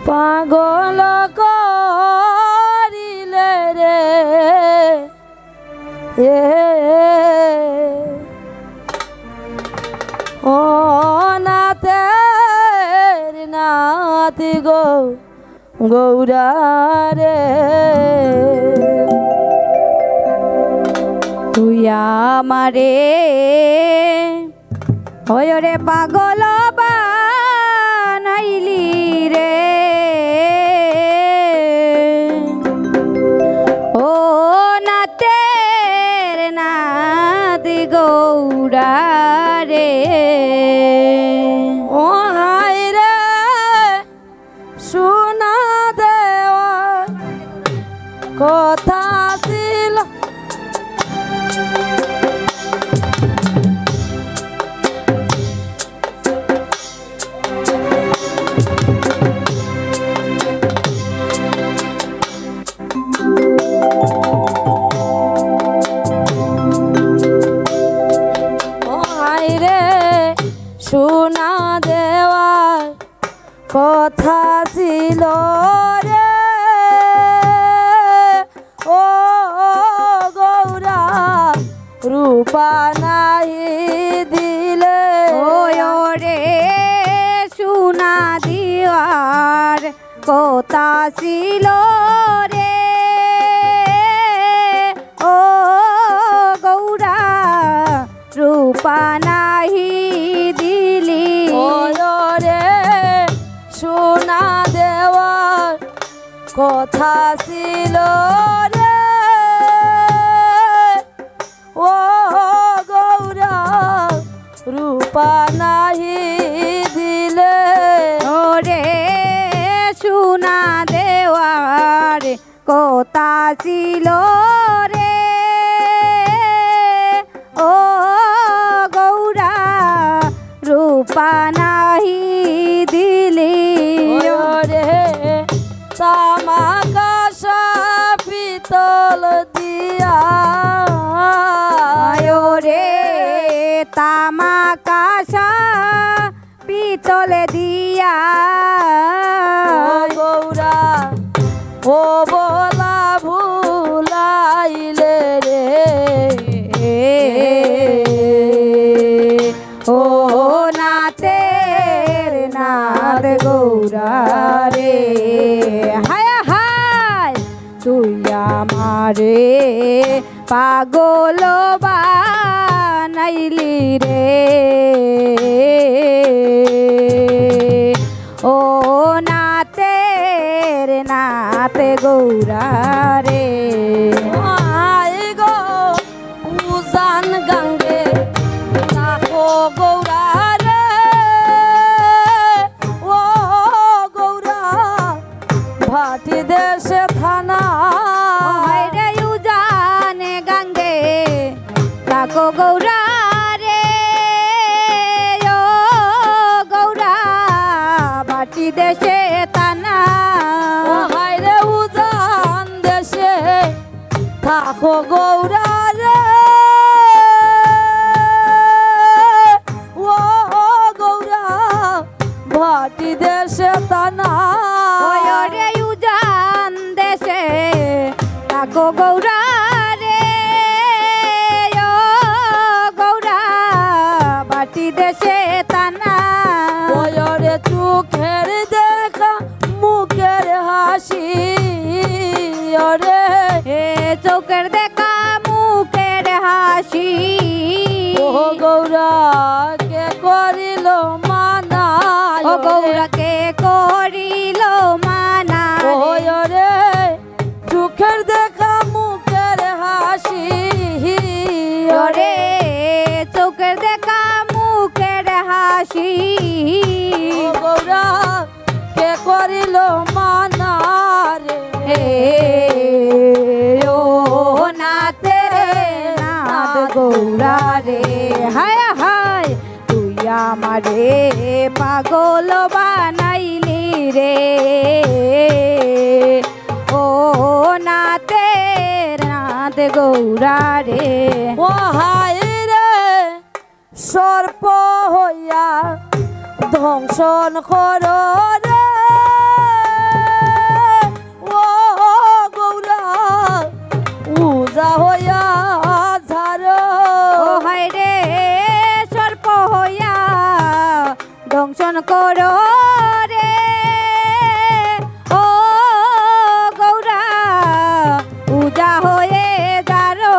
পাগল করিলে রে ও নাথের নাতি গৌরা রে তুই আমারে ওই রে পাগল বানাইলি রে ও নাতের নাতি গৌরা রে ও হাই রে শোনা দেওয়া কথা ছিল সোনা দেওয়ার কথা ছিল রে ও গৌরা রূপা নাই দিলে রে সোনা দেওয়ার কথা ছিল রে ও গৌরা রূপা নাহি দিলি রে সোনা দেওয়ার কথা ছিল রে ও গৌরা রূপা নাহি দিলে রে সোনা দেওয়ার কথা ছিল রে ও গৌরা রূপা নাহি দিলি রে তামাকাশা পিতল দিয়া রে তামাকাশা পিতল দিয়া গৌরা ও বলা ভুলাইলে রে ও নাতের নাদ গৌরা রে হায় হায় তুই আমারে পাগল বানাইলি রে ও নাতের নাত গৌরা রে আই গো উজান গঙ্গে তাকো গৌরা রে ও গৌরা ভাটি দেশে থানা রে উজান গঙ্গে তাকো গৌরা রে ও গৌরা ভাটি দেশে থানা হাই রে উজান দেশে থাকো গৌরা রে ও গৌরা ভাটি দেশে তানা রে উজান দেশে তাকো গৌরা রে ও গৌরা ভাটি দেশে থানা রে চোখের দেখা মুখের হাসি রে চোখের দেখা মুখের হাসি ও গৌরা কে করিল মানা ও গৌরা কে করিল মানা রে চোখের দেখা মুখের হাসি রে চোখের দেখা মুখের হাসি গৌরা কে করিল মানা রে ও নাথের নাথ গৌরা রে হায় হায় তুই আমারে পাগল বানাইলি রে ও নাথের নাথ গৌরা রে ও হায় রে সর্প হইয়া ধ্বংসন কর রে করো রে ও গৌরা পূজা হয়ে যারো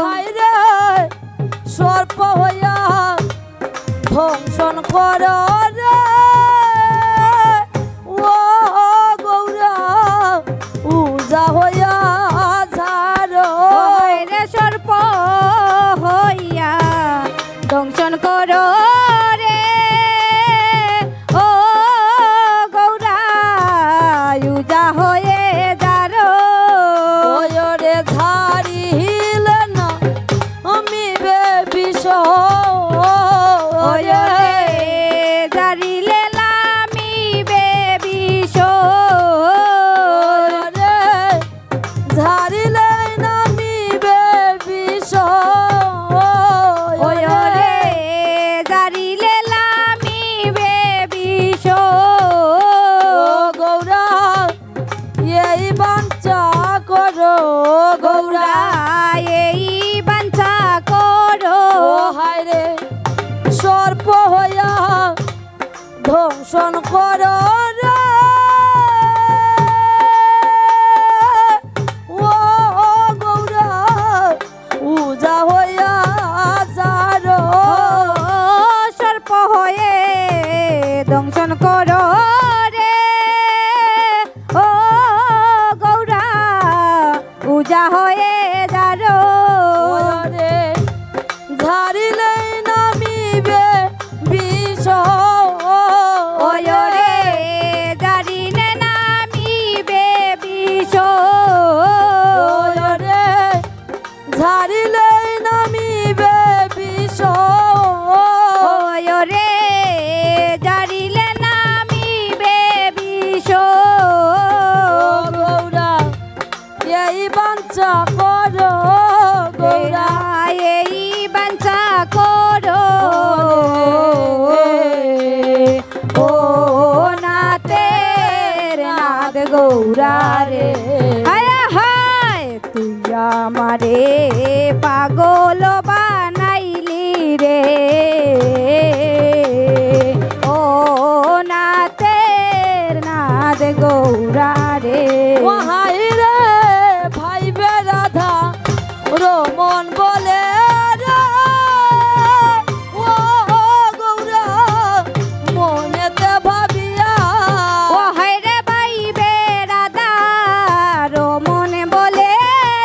হায় রে সর্প হইয়া ধ্বংসন কর রে ও গৌরা উজা হইয়া ঝাড়ো রে সর্প হইয়া দংশন করো রে ও গৌরা উজা হয়ে যারো ওরে ঝাড়িল না আমি বেবিষ ওরে জারিলে লামি বেবিষ ওরে ঝাড়িলে নামি বেবিষ ওরে জারিলে লামি বেবিষ গৌরা এই বাঞ্চা করো গৌরা এই বাঞ্ছা করো ও হায় রে সর্প হইয়া ধ্বংসন করো রে ও গৌরা উজা হইয়া যারো সর্প হয়ে দংশন করো রে ও গৌরা পূজা হয়ে যারো ওরে ঝাড়িলে নামিবে বিষ ওরে জারিলে নামিবে বিষ ওরে ঝাড়িলে নামিবে বিষ ওরে জারিলে নামিবে বিষ গৌরা এই বাঞ্চা করো গৌরা এই বাঞ্ছা করো ও নাতের নাদ গৌরা রে হায় হায় তুই আমারে পাগল বানাইলি রে ও নাতের নাদ গৌরা রে ও হায় রে ভাই বেরাধা রমন বলে রে ও গৌরা মনেতে ভাবিয়া ও হায় রে ভাই বেড়াদা রমন বলে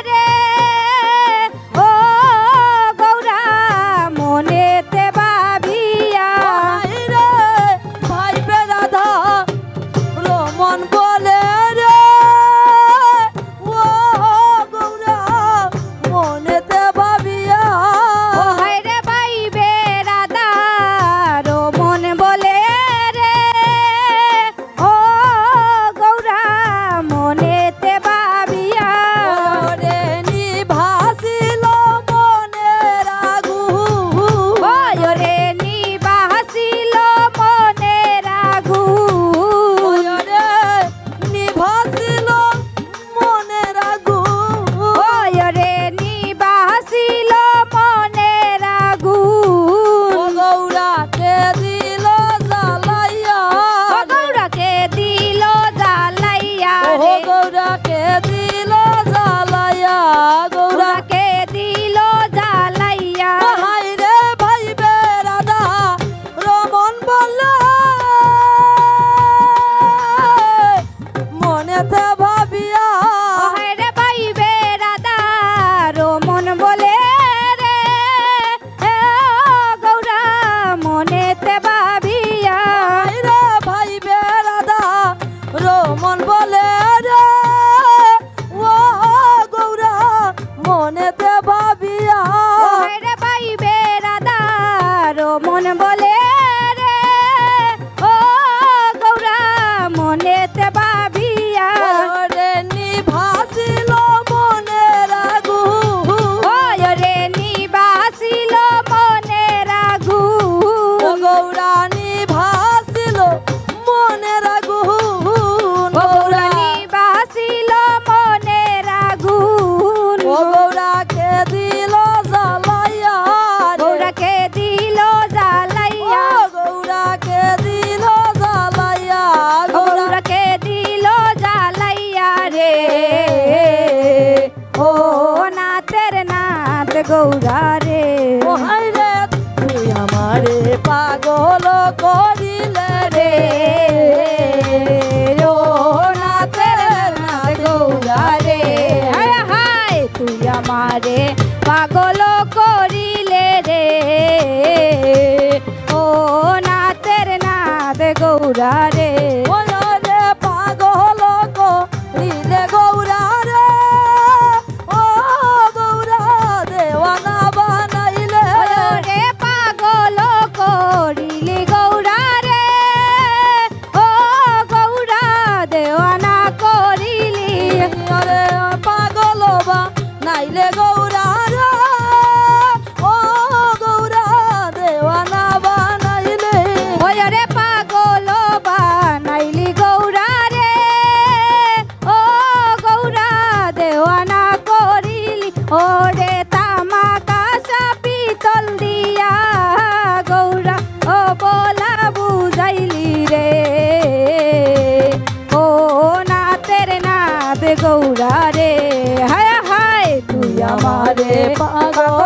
রে ও গৌরা মনেতে ভাবিয়া হায় রে ভাই বেরাধা রমন বলে রে ও গৌরা মনেতে ভাবিয়া ও হায় রে ভাই বেড়াদা রমন বলে রে ও গৌরা মনেতে ভাবিয়া ওরে নিভাসিল মনের আগুন ওরে নিবাসিল মনের আগুন ওরে নিভাসিল মনের আগুন ওরে নিবাসিল মনের আগুন ও গৌরাকে দিল জ্বালাইয়া ও গৌরাকে দিল জ্বালাইয়া ও রে গৌরাকে দিল জ্বালাইয়া গৌরা গৌরাকে দিল জ্বালাইয়া হাই রে ভাই বেরাদা রমন বললে মনেতে ভাবিয়া ও হায় রে ভাই বেড়াদা রমন বলে রে এ গৌরা মনেতে ভাবিয়া হাই রে ভাই বেরাদা রমন বলে রে ও গৌরা মনেতে ভাবিয়া ও হায় রে ভাই বেড়াদা রমন বলে রে ও গৌরা মনেতে ভাবিয়া ওরে নিভাসিল মনের আগুন ওরে নিবাসিল মনের আগুন ও গৌরা নিভাসিল মনের আগুন ও গৌরা নিবাসিল মনের আগুন ও গৌরাকে দিল জ্বালাইয়া রে। গৌরাকে দিল জ্বালাইয়া ও গৌরাকে দিল গৌরা রে ও হাই রে তুই আমারে পাগল করিলে রে ও নাথের নাথ গৌরা রে হায় হায় তুই আমারে পাগল করিলে রে ও নাথের নাথ গৌরা রে ওরে পাগল করিলে গৌরা রে ও গৌরা দেওয়ানা বানাইলে রে পাগল করিলে গৌরা রে ও গৌরা দেওয়ানা করিলি আরে পাগল বানাইলে গৌরা রে ও গৌরা দেওয়ানা বানাইলে ওরে পাগল বানাইলি গৌরা রে ও গৌরা দেওয়ানা করিলি ওরে তামাকা পিতল দিয়া গৌরা ও বলা বুঝাইলি রে ও নাথের নাথ গৌরা রে হায় হায় তুই আমারে পাগল